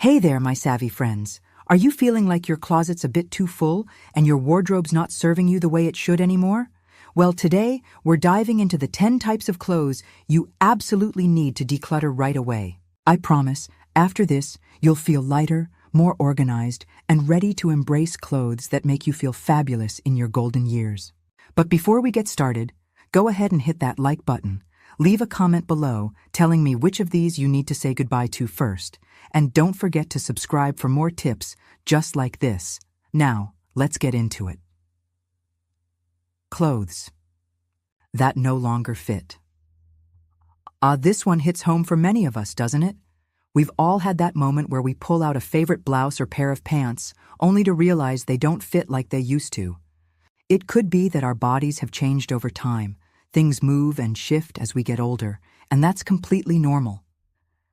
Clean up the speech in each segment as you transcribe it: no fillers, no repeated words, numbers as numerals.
Hey there, my savvy friends. Are you feeling like your closet's a bit too full and your wardrobe's not serving you the way it should anymore? Well, today we're diving into the 10 types of clothes you absolutely need to declutter right away. I promise, after this, you'll feel lighter, more organized, and ready to embrace clothes that make you feel fabulous in your golden years. But before we get started, go ahead and hit that like button. Leave a comment below telling me which of these you need to say goodbye to first. And don't forget to subscribe for more tips just like this. Now, let's get into it. Clothes that no longer fit. This one hits home for many of us, doesn't it? We've all had that moment where we pull out a favorite blouse or pair of pants, only to realize they don't fit like they used to. It could be that our bodies have changed over time. Things move and shift as we get older, and that's completely normal.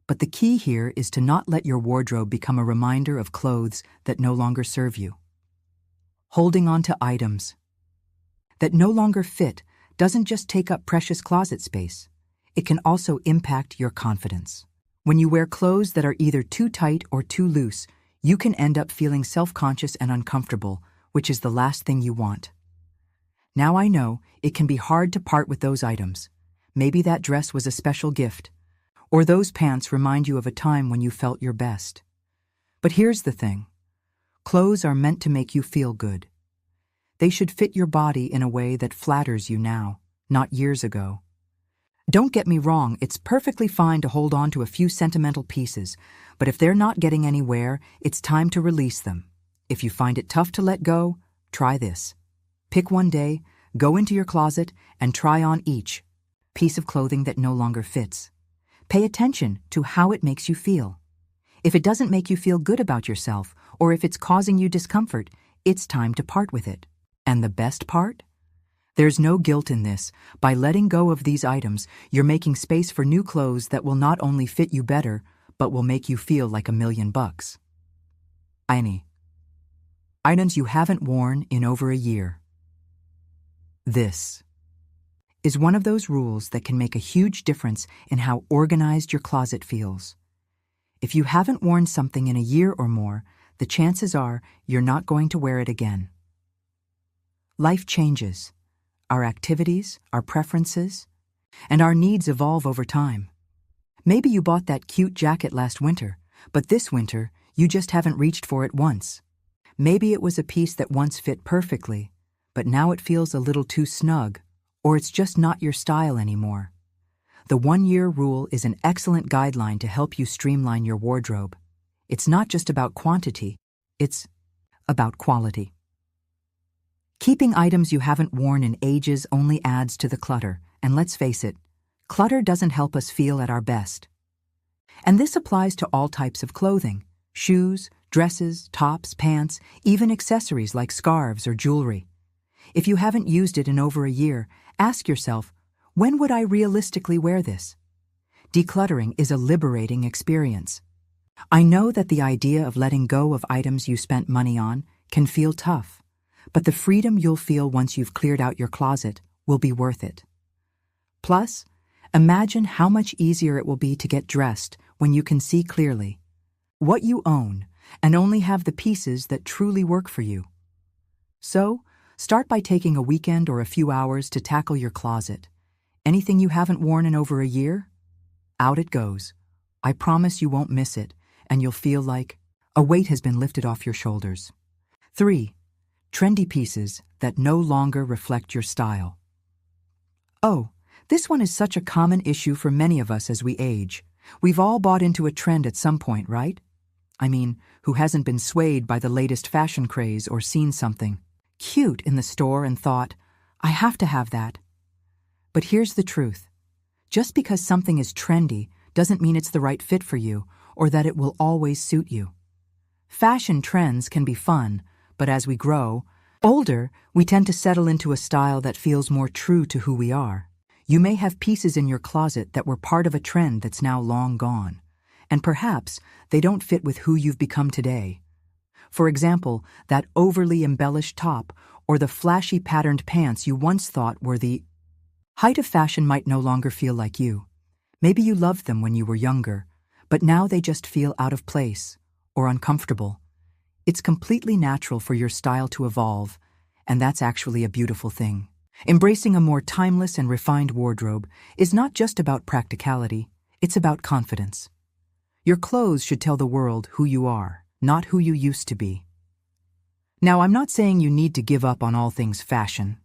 But the key here is to not let your wardrobe become a reminder of clothes that no longer serve you. Holding on to items that no longer fit doesn't just take up precious closet space. It can also impact your confidence. When you wear clothes that are either too tight or too loose, you can end up feeling self-conscious and uncomfortable, which is the last thing you want. Now I know it can be hard to part with those items. Maybe that dress was a special gift, or those pants remind you of a time when you felt your best. But here's the thing. Clothes are meant to make you feel good. They should fit your body in a way that flatters you now, not years ago. Don't get me wrong, it's perfectly fine to hold on to a few sentimental pieces, but if they're not getting anywhere, it's time to release them. If you find it tough to let go, try this. Pick one day, go into your closet, and try on each piece of clothing that no longer fits. Pay attention to how it makes you feel. If it doesn't make you feel good about yourself, or if it's causing you discomfort, it's time to part with it. And the best part? There's no guilt in this. By letting go of these items, you're making space for new clothes that will not only fit you better, but will make you feel like $1,000,000. Items you haven't worn in over a year. This is one of those rules that can make a huge difference in how organized your closet feels. If you haven't worn something in a year or more, the chances are you're not going to wear it again. Life changes. Our activities, our preferences, and our needs evolve over time. Maybe you bought that cute jacket last winter, but this winter, you just haven't reached for it once. Maybe it was a piece that once fit perfectly, but now it feels a little too snug, or it's just not your style anymore. The 1-year rule is an excellent guideline to help you streamline your wardrobe. It's not just about quantity, it's about quality. Keeping items you haven't worn in ages only adds to the clutter, and let's face it, clutter doesn't help us feel at our best. And this applies to all types of clothing: shoes, dresses, tops, pants, even accessories like scarves or jewelry. If you haven't used it in over a year, ask yourself, when would I realistically wear this? Decluttering is a liberating experience. I know that the idea of letting go of items you spent money on can feel tough, but the freedom you'll feel once you've cleared out your closet will be worth it. Plus, imagine how much easier it will be to get dressed when you can see clearly what you own and only have the pieces that truly work for you. So, start by taking a weekend or a few hours to tackle your closet. Anything you haven't worn in over a year? Out it goes. I promise you won't miss it, and you'll feel like a weight has been lifted off your shoulders. 3. Trendy pieces that no longer reflect your style. Oh, this one is such a common issue for many of us as we age. We've all bought into a trend at some point, right? I mean, who hasn't been swayed by the latest fashion craze or seen something cute in the store and thought, I have to have that. But here's the truth. Just because something is trendy doesn't mean it's the right fit for you or that it will always suit you. Fashion trends can be fun, but as we grow older, we tend to settle into a style that feels more true to who we are. You may have pieces in your closet that were part of a trend that's now long gone, and perhaps they don't fit with who you've become today. For example, that overly embellished top or the flashy patterned pants you once thought were the height of fashion might no longer feel like you. Maybe you loved them when you were younger, but now they just feel out of place, or uncomfortable. It's completely natural for your style to evolve, and that's actually a beautiful thing. Embracing a more timeless and refined wardrobe is not just about practicality, it's about confidence. Your clothes should tell the world who you are, not who you used to be. Now, I'm not saying you need to give up on all things fashion.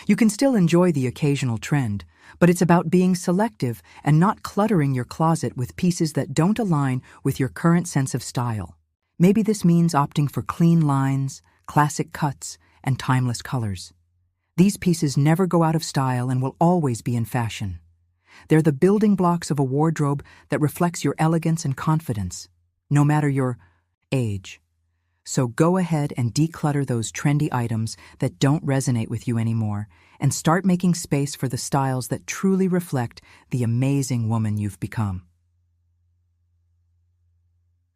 You can still enjoy the occasional trend, but it's about being selective and not cluttering your closet with pieces that don't align with your current sense of style. Maybe this means opting for clean lines, classic cuts, and timeless colors. These pieces never go out of style and will always be in fashion. They're the building blocks of a wardrobe that reflects your elegance and confidence, no matter your age. So go ahead and declutter those trendy items that don't resonate with you anymore and start making space for the styles that truly reflect the amazing woman you've become.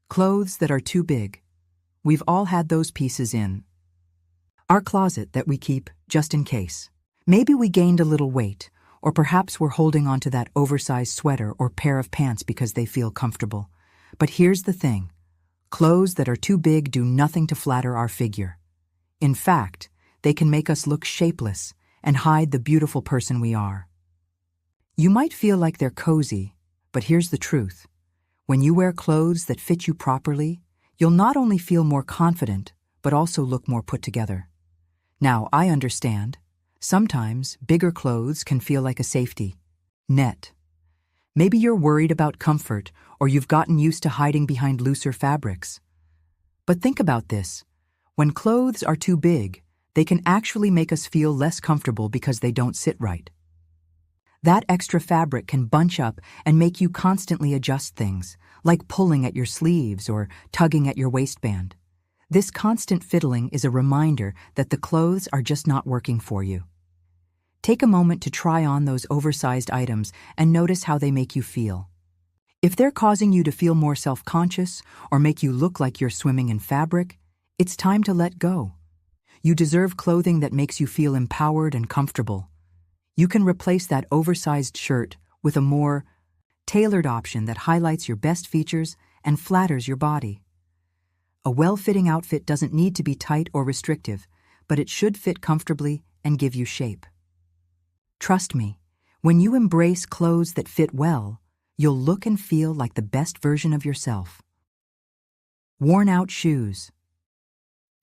Clothes that are too big. We've all had those pieces in our closet that we keep just in case. Maybe we gained a little weight, or perhaps we're holding onto that oversized sweater or pair of pants because they feel comfortable. But here's the thing. Clothes that are too big do nothing to flatter our figure. In fact, they can make us look shapeless and hide the beautiful person we are. You might feel like they're cozy, but here's the truth. When you wear clothes that fit you properly, you'll not only feel more confident, but also look more put together. Now, I understand. Sometimes bigger clothes can feel like a safety net. Maybe you're worried about comfort, or you've gotten used to hiding behind looser fabrics. But think about this. When clothes are too big, they can actually make us feel less comfortable because they don't sit right. That extra fabric can bunch up and make you constantly adjust things, like pulling at your sleeves or tugging at your waistband. This constant fiddling is a reminder that the clothes are just not working for you. Take a moment to try on those oversized items and notice how they make you feel. If they're causing you to feel more self-conscious or make you look like you're swimming in fabric, it's time to let go. You deserve clothing that makes you feel empowered and comfortable. You can replace that oversized shirt with a more tailored option that highlights your best features and flatters your body. A well-fitting outfit doesn't need to be tight or restrictive, but it should fit comfortably and give you shape. Trust me, when you embrace clothes that fit well, you'll look and feel like the best version of yourself. Worn-out shoes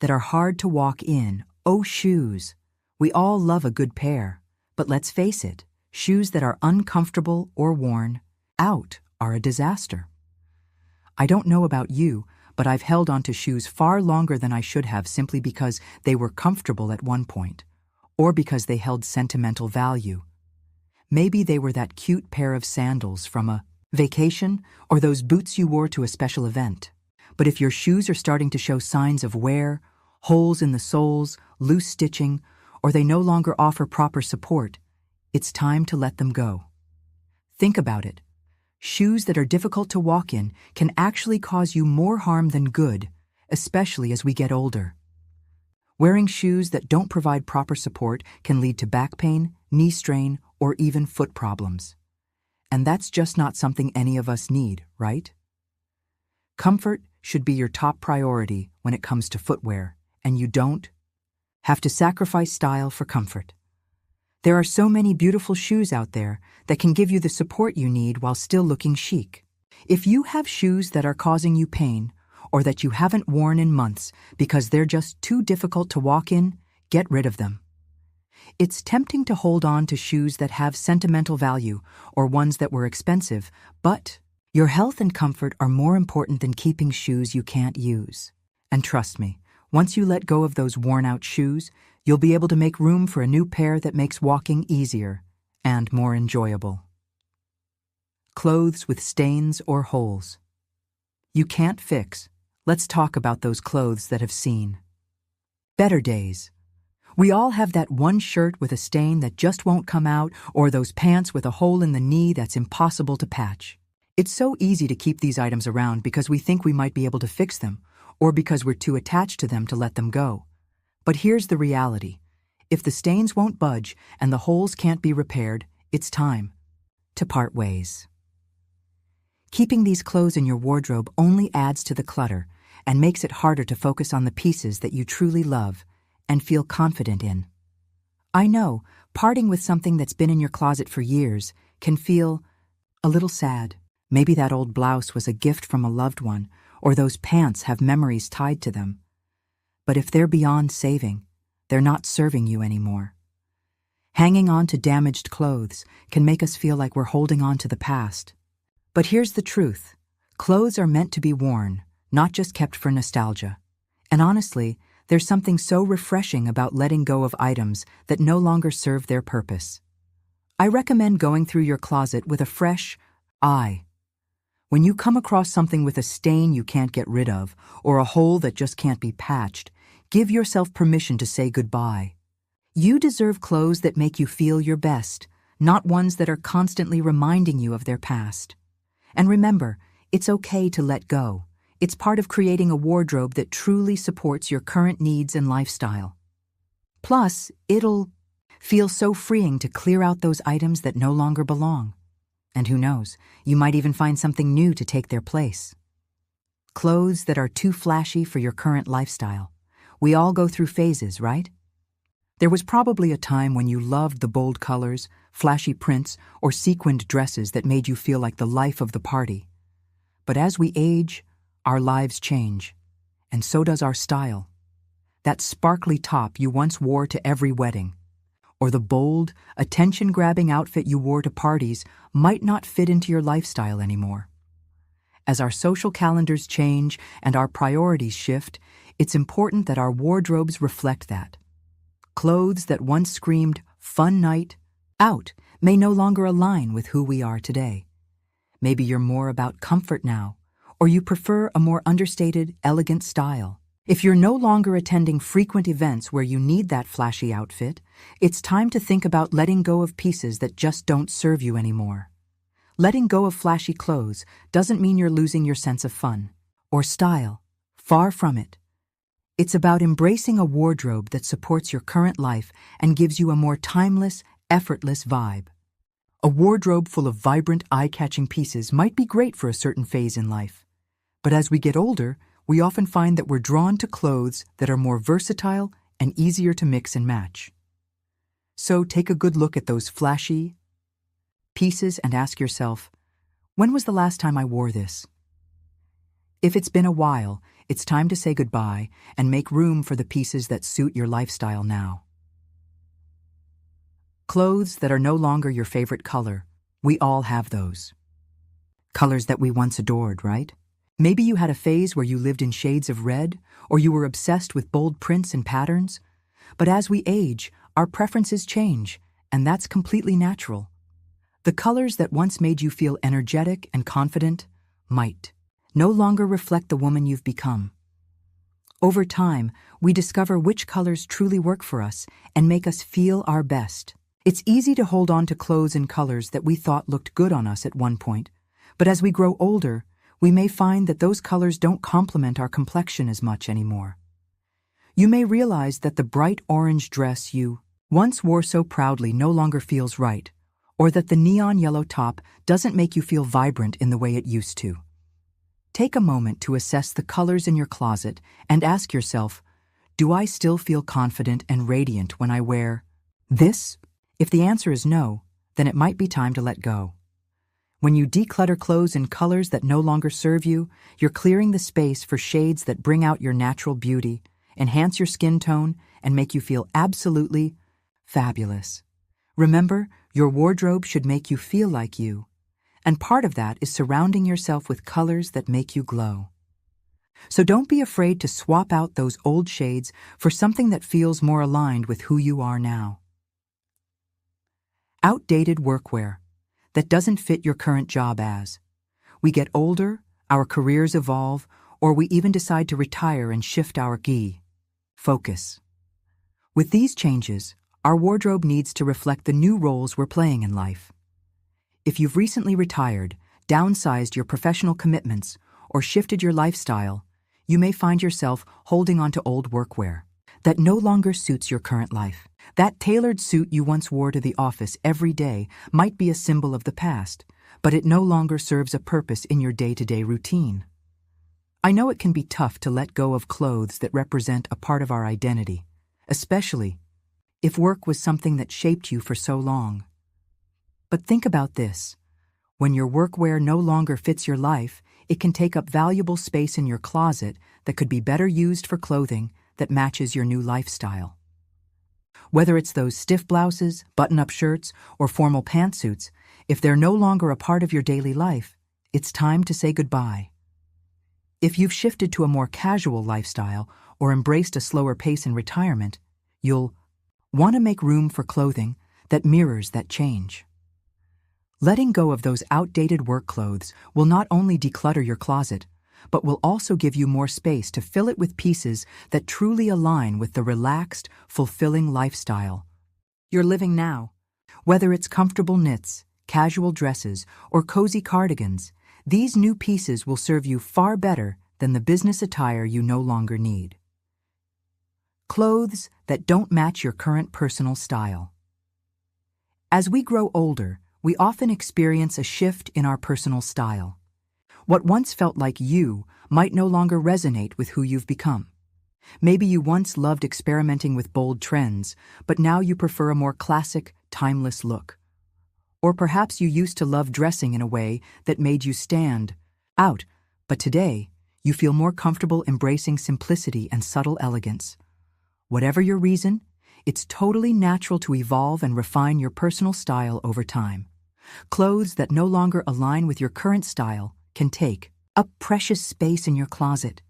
that are hard to walk in. Oh, shoes! We all love a good pair, but let's face it, shoes that are uncomfortable or worn out are a disaster. I don't know about you, but I've held onto shoes far longer than I should have simply because they were comfortable at one point, or because they held sentimental value. Maybe they were that cute pair of sandals from a vacation or those boots you wore to a special event. But if your shoes are starting to show signs of wear, holes in the soles, loose stitching, or they no longer offer proper support, it's time to let them go. Think about it. Shoes that are difficult to walk in can actually cause you more harm than good, especially as we get older. Wearing shoes that don't provide proper support can lead to back pain, knee strain, or even foot problems. And that's just not something any of us need, right? Comfort should be your top priority when it comes to footwear, and you don't have to sacrifice style for comfort. There are so many beautiful shoes out there that can give you the support you need while still looking chic. If you have shoes that are causing you pain, or that you haven't worn in months because they're just too difficult to walk in, get rid of them. It's tempting to hold on to shoes that have sentimental value or ones that were expensive, but your health and comfort are more important than keeping shoes you can't use. And trust me, once you let go of those worn-out shoes, you'll be able to make room for a new pair that makes walking easier and more enjoyable. Clothes with stains or holes. You can't fix. Let's talk about those clothes that have seen better days. We all have that one shirt with a stain that just won't come out, or those pants with a hole in the knee that's impossible to patch. It's so easy to keep these items around because we think we might be able to fix them, or because we're too attached to them to let them go. But here's the reality. If the stains won't budge and the holes can't be repaired, it's time to part ways. Keeping these clothes in your wardrobe only adds to the clutter and makes it harder to focus on the pieces that you truly love and feel confident in. I know, parting with something that's been in your closet for years can feel a little sad. Maybe that old blouse was a gift from a loved one, or those pants have memories tied to them. But if they're beyond saving, they're not serving you anymore. Hanging on to damaged clothes can make us feel like we're holding on to the past. But here's the truth. Clothes are meant to be worn, not just kept for nostalgia. And honestly, there's something so refreshing about letting go of items that no longer serve their purpose. I recommend going through your closet with a fresh eye. When you come across something with a stain you can't get rid of, or a hole that just can't be patched, give yourself permission to say goodbye. You deserve clothes that make you feel your best, not ones that are constantly reminding you of their past. And remember, it's okay to let go. It's part of creating a wardrobe that truly supports your current needs and lifestyle. Plus, it'll feel so freeing to clear out those items that no longer belong. And who knows, you might even find something new to take their place. Clothes that are too flashy for your current lifestyle. We all go through phases, right? There was probably a time when you loved the bold colors, flashy prints, or sequined dresses that made you feel like the life of the party. But as we age, our lives change, and so does our style. That sparkly top you once wore to every wedding, or the bold, attention-grabbing outfit you wore to parties might not fit into your lifestyle anymore. As our social calendars change and our priorities shift, it's important that our wardrobes reflect that. Clothes that once screamed, "fun night, out," may no longer align with who we are today. Maybe you're more about comfort now, or you prefer a more understated, elegant style. If you're no longer attending frequent events where you need that flashy outfit, it's time to think about letting go of pieces that just don't serve you anymore. Letting go of flashy clothes doesn't mean you're losing your sense of fun or style. Far from it. It's about embracing a wardrobe that supports your current life and gives you a more timeless, effortless vibe. A wardrobe full of vibrant, eye-catching pieces might be great for a certain phase in life. But as we get older, we often find that we're drawn to clothes that are more versatile and easier to mix and match. So take a good look at those flashy pieces and ask yourself, when was the last time I wore this? If it's been a while, it's time to say goodbye and make room for the pieces that suit your lifestyle now. Clothes that are no longer your favorite color. We all have those. Colors that we once adored, right? Maybe you had a phase where you lived in shades of red, or you were obsessed with bold prints and patterns. But as we age, our preferences change, and that's completely natural. The colors that once made you feel energetic and confident might no longer reflect the woman you've become. Over time, we discover which colors truly work for us and make us feel our best. It's easy to hold on to clothes and colors that we thought looked good on us at one point, but as we grow older, we may find that those colors don't complement our complexion as much anymore. You may realize that the bright orange dress you once wore so proudly no longer feels right, or that the neon yellow top doesn't make you feel vibrant in the way it used to. Take a moment to assess the colors in your closet and ask yourself, do I still feel confident and radiant when I wear this? If the answer is no, then it might be time to let go. When you declutter clothes in colors that no longer serve you, you're clearing the space for shades that bring out your natural beauty, enhance your skin tone, and make you feel absolutely fabulous. Remember, your wardrobe should make you feel like you, and part of that is surrounding yourself with colors that make you glow. So don't be afraid to swap out those old shades for something that feels more aligned with who you are now. Outdated workwear that doesn't fit your current job as. We get older, our careers evolve, or we even decide to retire and shift our focus. With these changes, our wardrobe needs to reflect the new roles we're playing in life. If you've recently retired, downsized your professional commitments, or shifted your lifestyle, you may find yourself holding on to old workwear that no longer suits your current life. That tailored suit you once wore to the office every day might be a symbol of the past, but it no longer serves a purpose in your day-to-day routine. I know it can be tough to let go of clothes that represent a part of our identity, especially if work was something that shaped you for so long. But think about this. When your workwear no longer fits your life, it can take up valuable space in your closet that could be better used for clothing that matches your new lifestyle. Whether it's those stiff blouses, button-up shirts, or formal pantsuits, if they're no longer a part of your daily life, it's time to say goodbye. If you've shifted to a more casual lifestyle or embraced a slower pace in retirement, you'll want to make room for clothing that mirrors that change. Letting go of those outdated work clothes will not only declutter your closet, but will also give you more space to fill it with pieces that truly align with the relaxed, fulfilling lifestyle you're living now. Whether it's comfortable knits, casual dresses, or cozy cardigans, these new pieces will serve you far better than the business attire you no longer need. Clothes that don't match your current personal style. As we grow older, we often experience a shift in our personal style. What once felt like you might no longer resonate with who you've become. Maybe you once loved experimenting with bold trends, but now you prefer a more classic, timeless look. Or perhaps you used to love dressing in a way that made you stand out, but today you feel more comfortable embracing simplicity and subtle elegance. Whatever your reason, it's totally natural to evolve and refine your personal style over time. Clothes that no longer align with your current style can take up precious space in your closet,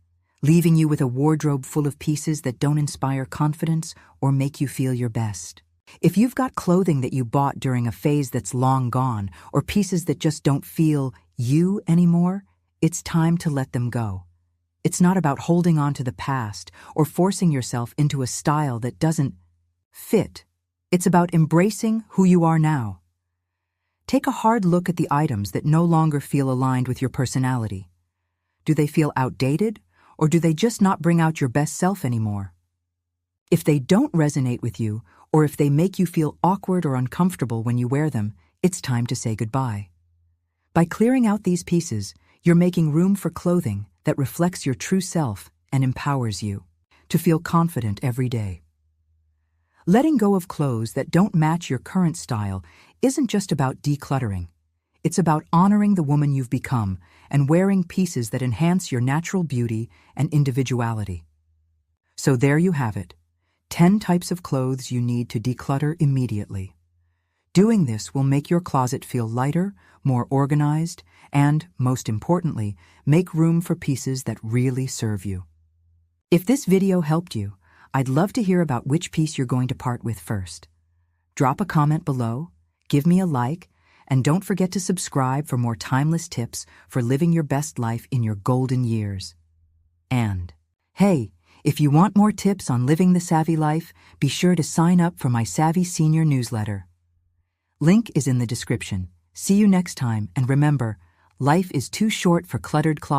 leaving you with a wardrobe full of pieces that don't inspire confidence or make you feel your best. If you've got clothing that you bought during a phase that's long gone, or pieces that just don't feel you anymore, it's time to let them go. It's not about holding on to the past or forcing yourself into a style that doesn't fit. It's about embracing who you are now. Take a hard look at the items that no longer feel aligned with your personality. Do they feel outdated, or do they just not bring out your best self anymore? If they don't resonate with you, or if they make you feel awkward or uncomfortable when you wear them, it's time to say goodbye. By clearing out these pieces, you're making room for clothing that reflects your true self and empowers you to feel confident every day. Letting go of clothes that don't match your current style isn't just about decluttering. It's about honoring the woman you've become and wearing pieces that enhance your natural beauty and individuality. So there you have it, 10 types of clothes you need to declutter immediately. Doing this will make your closet feel lighter, more organized, and, most importantly, make room for pieces that really serve you. If this video helped you, I'd love to hear about which piece you're going to part with first. Drop a comment below, give me a like, and don't forget to subscribe for more timeless tips for living your best life in your golden years. And, hey, if you want more tips on living the savvy life, be sure to sign up for my Savvy Senior newsletter. Link is in the description. See you next time, and remember, life is too short for cluttered closets.